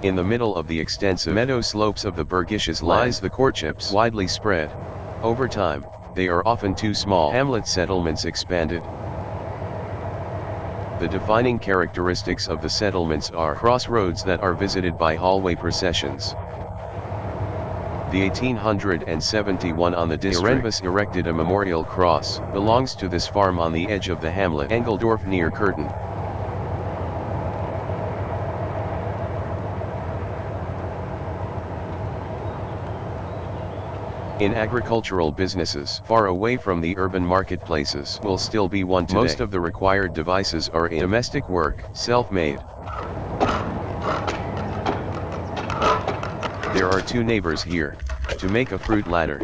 In the middle of the extensive meadow slopes of the Bergisches lies the courtships, widely spread. Over time, they are often too small. Hamlet settlements expanded. The defining characteristics of the settlements are crossroads that are visited by hallway processions. The 1871 on the district erected a memorial cross, belongs to this farm on the edge of the hamlet Engeldorf near Curtin. In agricultural businesses, far away from the urban marketplaces, will still be one today. Most of the required devices are in domestic work, self-made. There are two neighbors here, to make a fruit ladder.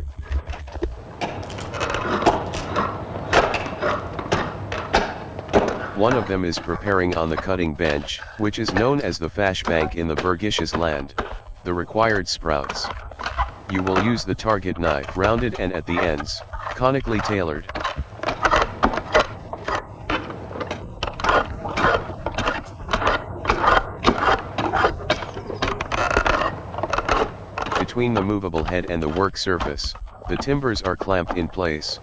One of them is preparing on the cutting bench, which is known as the Fegebank in the Bergisches Land, the required sprouts. You will use the target knife, rounded and at the ends, conically tailored. Between the movable head and the work surface, the timbers are clamped in place.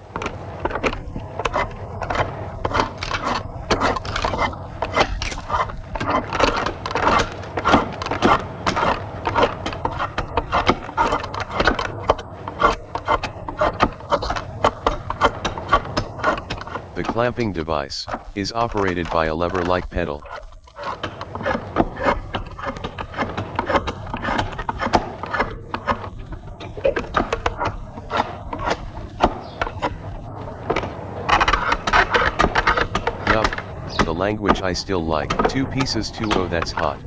The clamping device is operated by a lever-like pedal. Yup, the language I still like. 2 pieces 2-0, that's hot.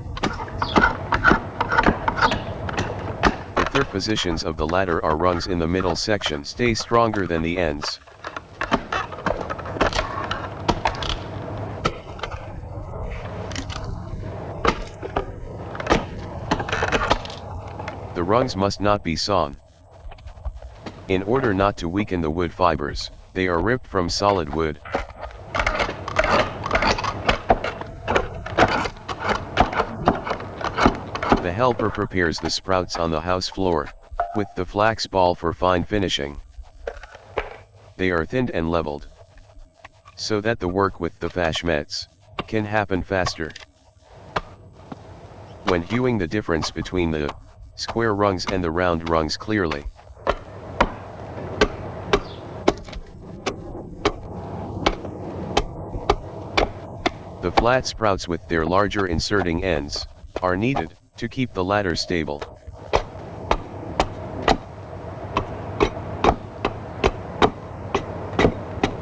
The third positions of the ladder are rungs in the middle section, stay stronger than the ends. The rungs must not be sawn. In order not to weaken the wood fibers, they are ripped from solid wood. The helper prepares the sprouts on the house floor, with the flax ball for fine finishing. They are thinned and leveled, so that the work with the Fachmetz can happen faster. When hewing, the difference between the square rungs and the round rungs clearly. The flat sprouts with their larger inserting ends are needed to keep the ladder stable.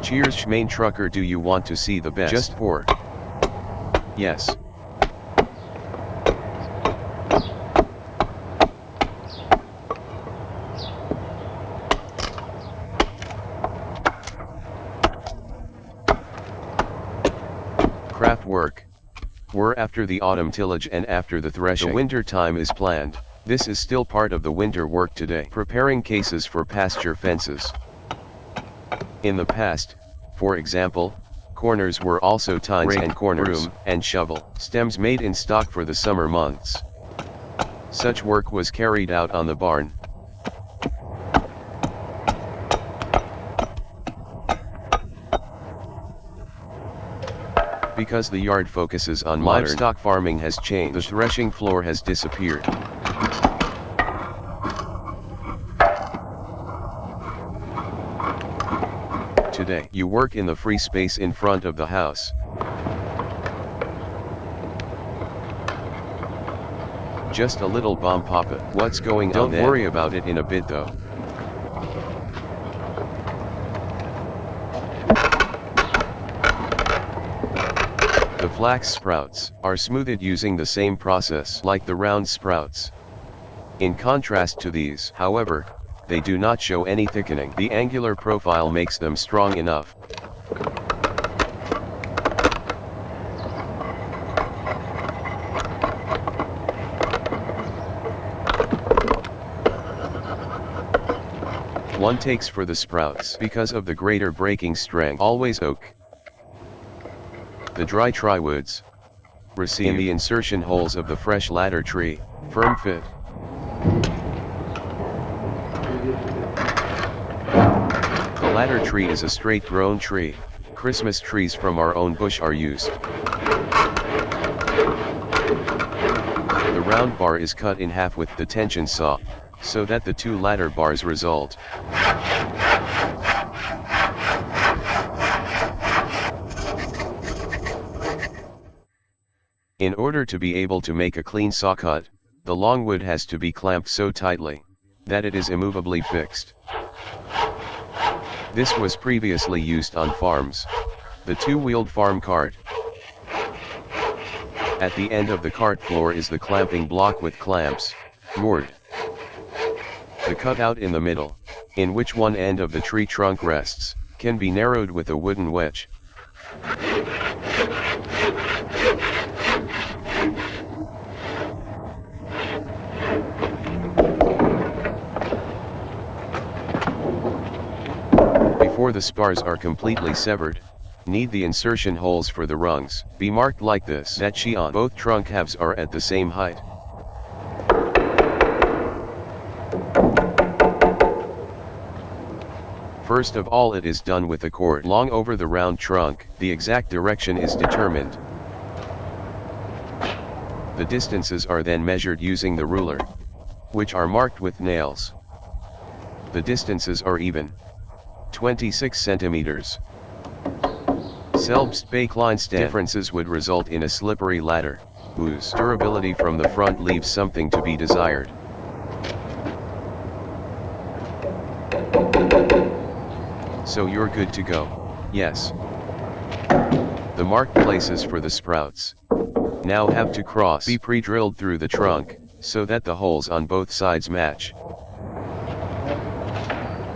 Cheers, Schmain Trucker, do you want to see the best? Just for. Yes. Craft work. Were after the autumn tillage and after the threshing. The winter time is planned. This is still part of the winter work today. Preparing cases for pasture fences. In the past, for example, corners were also tines and corners, broom and shovel, stems made in stock for the summer months. Such work was carried out on the barn. Because the yard focuses on livestock farming has changed, the threshing floor has disappeared. Today, you work in the free space in front of the house. Just a little bomb papa. What's going on then? Don't worry about it in a bit though. The flax sprouts are smoothed using the same process like the round sprouts. In contrast to these, however, they do not show any thickening. The angular profile makes them strong enough. One takes for the sprouts because of the greater breaking strength. Always oak. The dry trywoods receive in the insertion holes of the fresh ladder tree. firm fit. The ladder tree is a straight-grown tree. Christmas trees from our own bush are used. The round bar is cut in half with the tension saw, so that the two ladder bars result. In order to be able to make a clean saw cut, the long wood has to be clamped so tightly that it is immovably fixed. This was previously used on farms. The two-wheeled farm cart. At the end of the cart floor is the clamping block with clamps, moored. The cutout in the middle, in which one end of the tree trunk rests, can be narrowed with a wooden wedge. Before the spars are completely severed, need the insertion holes for the rungs be marked like this, that she on both trunk halves are at the same height. First of all, it is done with a cord long over the round trunk. The exact direction is determined. The distances are then measured using the ruler, which are marked with nails. The distances are even. 26 centimeters. Selbstbekleidste differences would result in a slippery ladder, whose durability from the front leaves something to be desired. So you're good to go. Yes. The marked places for the sprouts now have to be pre-drilled through the trunk, so that the holes on both sides match.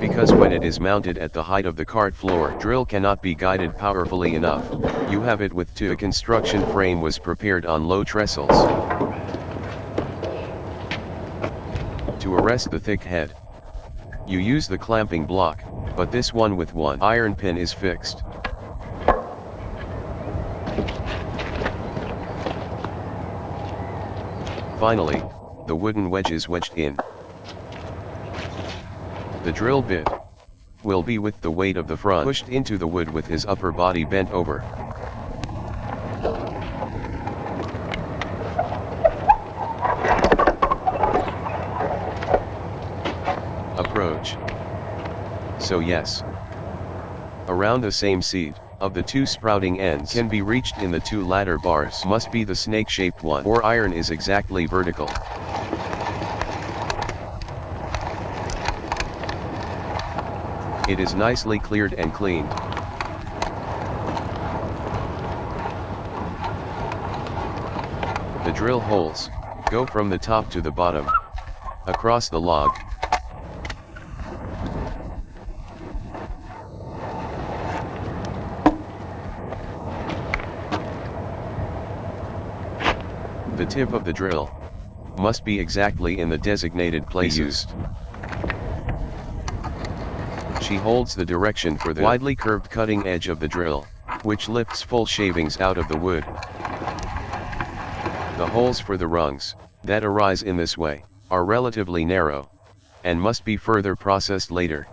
Because when it is mounted at the height of the cart floor, drill cannot be guided powerfully enough. You have it with two. The construction frame was prepared on low trestles to arrest the thick head. You use the clamping block, but this one with one iron pin is fixed. Finally, the wooden wedge is wedged in. The drill bit will be with the weight of the front pushed into the wood with his upper body bent over. Approach. So yes, around the same seed of the two sprouting ends can be reached in the two ladder bars. Must be the snake-shaped one, or iron is exactly vertical. It is nicely cleared and cleaned. The drill holes go from the top to the bottom, across the log. The tip of the drill must be exactly in the designated places. She holds the direction for the widely curved cutting edge of the drill, which lifts full shavings out of the wood. The holes for the rungs that arise in this way are relatively narrow, and must be further processed later.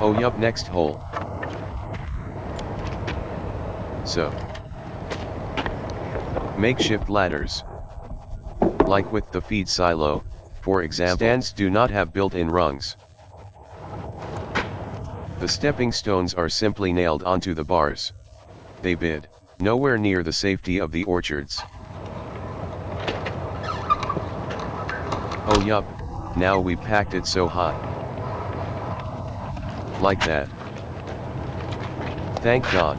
Oh yup, next hole. So, makeshift ladders, like with the feed silo, for example, stands do not have built-in rungs. The stepping stones are simply nailed onto the bars. They bid nowhere near the safety of the orchards. Oh yup, now we packed it so hot. Like that. Thank God.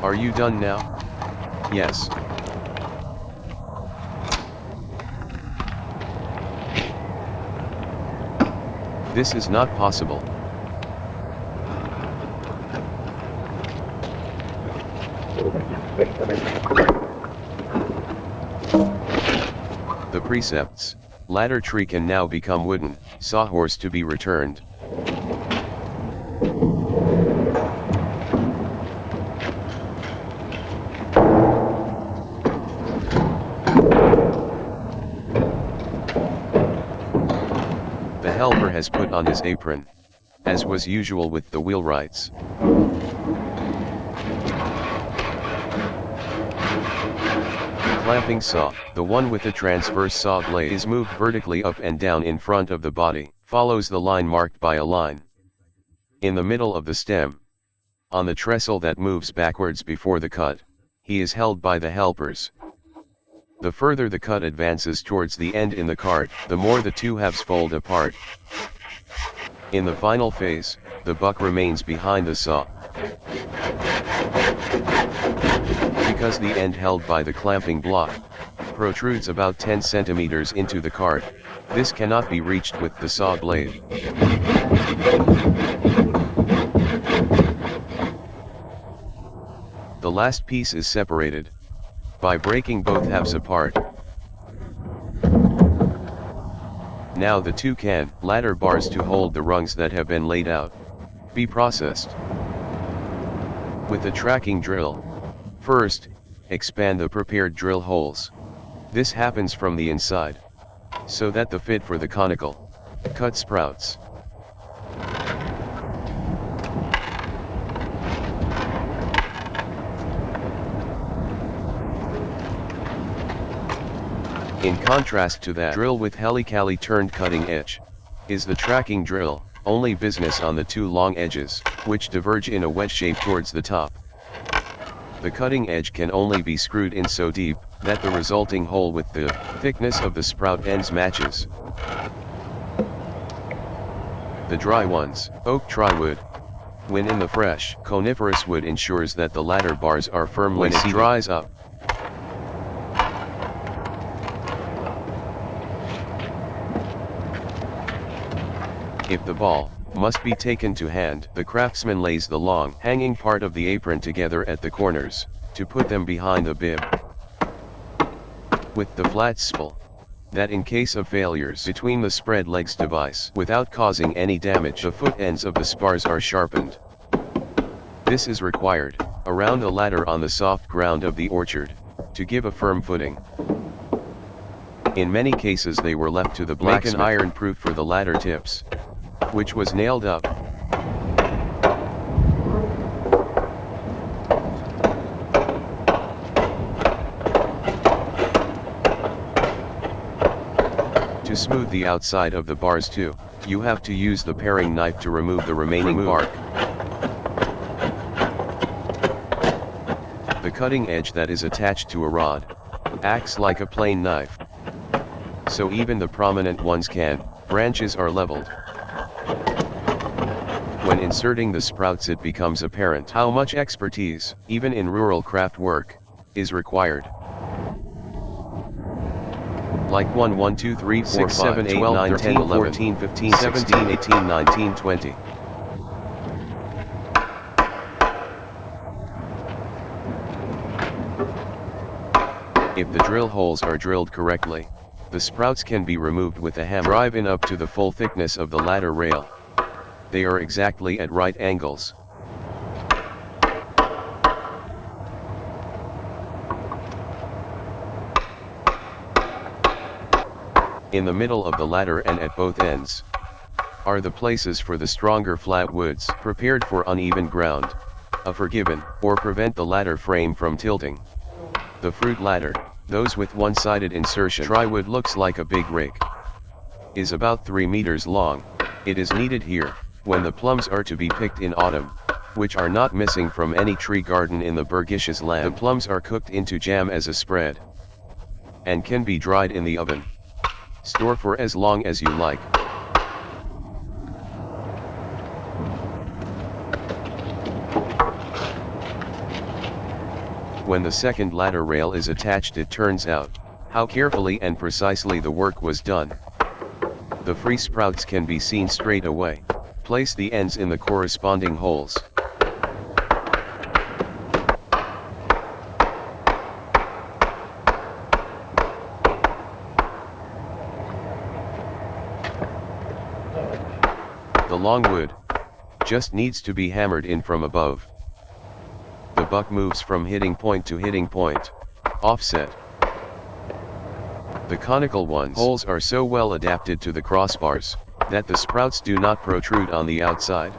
Are you done now? Yes. This is not possible. The precepts, ladder tree can now become wooden, sawhorse to be returned. helper has put on his apron, as was usual with the wheelwrights. Clamping saw, the one with the transverse saw blade, is moved vertically up and down in front of the body, follows the line marked by a line in the middle of the stem. On the trestle that moves backwards before the cut, he is held by the helpers. The further the cut advances towards the end in the cart, the more the two halves fold apart. In the final phase, the buck remains behind the saw. Because the end held by the clamping block protrudes about 10 centimeters into the cart, this cannot be reached with the saw blade. The last piece is separated by breaking both halves apart. Now the two ladder bars to hold the rungs that have been laid out be processed. With the tracking drill, first, expand the prepared drill holes. This happens from the inside, so that the fit for the conical cut sprouts. In contrast to that drill with helically turned cutting edge, is the tracking drill, only business on the two long edges, which diverge in a wedge shape towards the top. The cutting edge can only be screwed in so deep, that the resulting hole with the thickness of the sprout ends matches. The dry ones, oak triwood, when in the fresh, coniferous wood ensures that the ladder bars are firm when it dries up. If the ball must be taken to hand, the craftsman lays the long, hanging part of the apron together at the corners, to put them behind the bib, with the flat spool, that in case of failures between the spread legs device, without causing any damage, the foot ends of the spars are sharpened. This is required, around the ladder on the soft ground of the orchard, to give a firm footing. In many cases they were left to the blacksmith, make an iron proof for the ladder tips, which was nailed up. To smooth the outside of the bars too, you have to use the paring knife to remove the remaining bark. The cutting edge that is attached to a rod acts like a plain knife, so even the prominent ones branches are leveled. When inserting the sprouts, it becomes apparent how much expertise, even in rural craft work, is required. Like 1, 1, 2, 3, 4, 6, 7, 8, 9, 10, 11, 14, 15, 16, 18, 19, 20. If the drill holes are drilled correctly, the sprouts can be removed with a hammer driven up to the full thickness of the ladder rail. They are exactly at right angles. In the middle of the ladder and at both ends are the places for the stronger flat woods prepared for uneven ground, forgiven or prevent the ladder frame from tilting. The fruit ladder, those with one-sided insertion, triwood looks like a big rake, is about 3 meters long. It is needed here when the plums are to be picked in autumn, which are not missing from any tree garden in the Bergisches Land. The plums are cooked into jam as a spread, and can be dried in the oven. Store for as long as you like. When the second ladder rail is attached, it turns out how carefully and precisely the work was done. The free sprouts can be seen straight away. Place the ends in the corresponding holes. The long wood just needs to be hammered in from above. The buck moves from hitting point to hitting point, offset. The conical holes are so well adapted to the crossbars that the sprouts do not protrude on the outside.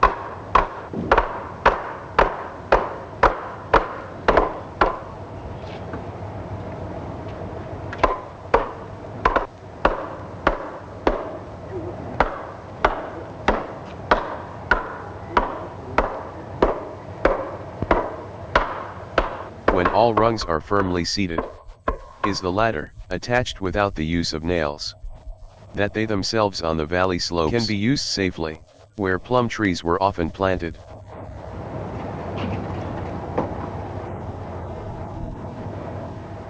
When all rungs are firmly seated, is the ladder attached without the use of nails, that they themselves on the valley slopes can be used safely, where plum trees were often planted.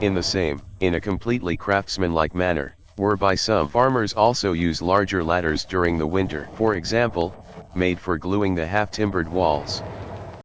In a completely craftsmanlike manner, whereby some farmers also use larger ladders during the winter, for example, made for gluing the half-timbered walls.